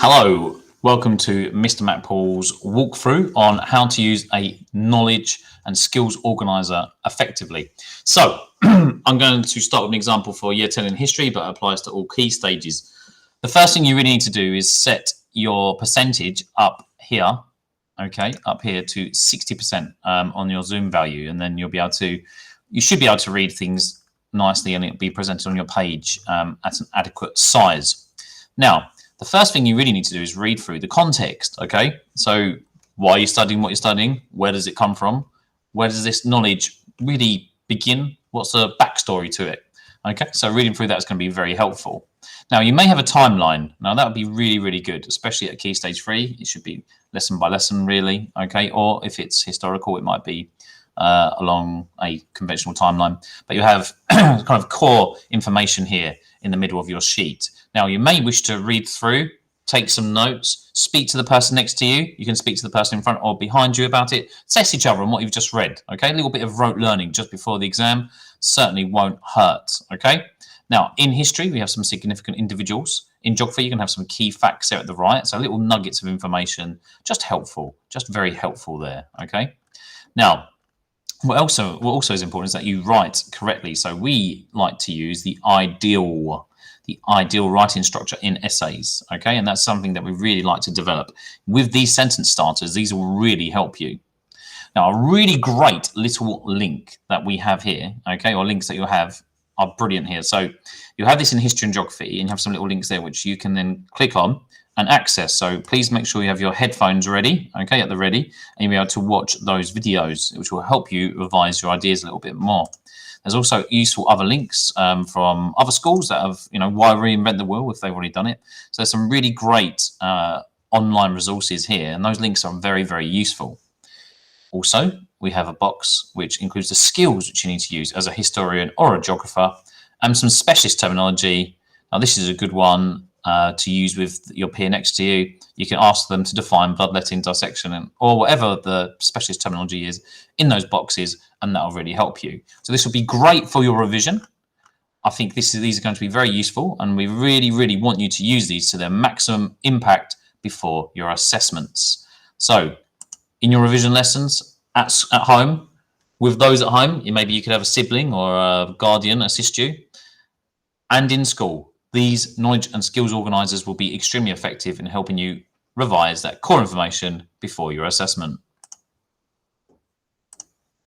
Hello, welcome to Mr. Mack-Poole's walkthrough on how to use a knowledge and skills organizer effectively. So I'm going to start with an example for year 10 in history, but it applies to all key stages. The first thing you really need to do is set your percentage up here, okay, up here to 60% on your zoom value, and then you should be able to read things nicely and it'll be presented on your page at an adequate size. Now, the first thing you really need to do is read through the context, okay? So why are you studying what you're studying? Where does it come from? Where does this knowledge really begin? What's the backstory to it? Okay, so reading through that is going to be very helpful. Now, you may have a timeline. Now, that would be really, really good, especially at Key Stage 3. It should be lesson by lesson, really, okay? Or if it's historical, it might be along a conventional timeline. But you have kind of core information here in the middle of your sheet. Now, you may wish to read through, take some notes, speak to the person next to you. You can speak to the person in front or behind you about it. Test each other on what you've just read, okay? A little bit of rote learning just before the exam certainly won't hurt, okay? Now, in history, we have some significant individuals. In geography, you can have some key facts there at the right. So little nuggets of information, just helpful, just very helpful there, okay? Now, what also is important is that you write correctly. So we like to use the ideal writing structure in essays, okay? And that's something that we really like to develop. With these sentence starters, these will really help you. Now, a really great little link that we have here, okay, or links that you have are brilliant here. So you have this in history and geography, and you have some little links there which you can then click on and access. So please make sure you have your headphones ready, okay, at the ready, and you'll be able to watch those videos, which will help you revise your ideas a little bit more. There's also useful other links from other schools that have, why reinvent the wheel if they've already done it. So there's some really great online resources here, and those links are very, very useful. Also, we have a box which includes the skills which you need to use as a historian or a geographer, and some specialist terminology. Now, this is a good one to use with your peer next to you. You can ask them to define bloodletting, dissection, or whatever the specialist terminology is in those boxes, and that will really help you. So this will be great for your revision. I think these are going to be very useful, and we really, really want you to use these to their maximum impact before your assessments. So in your revision lessons at home, with those at home, maybe you could have a sibling or a guardian assist you, and in school. These knowledge and skills organizers will be extremely effective in helping you revise that core information before your assessment.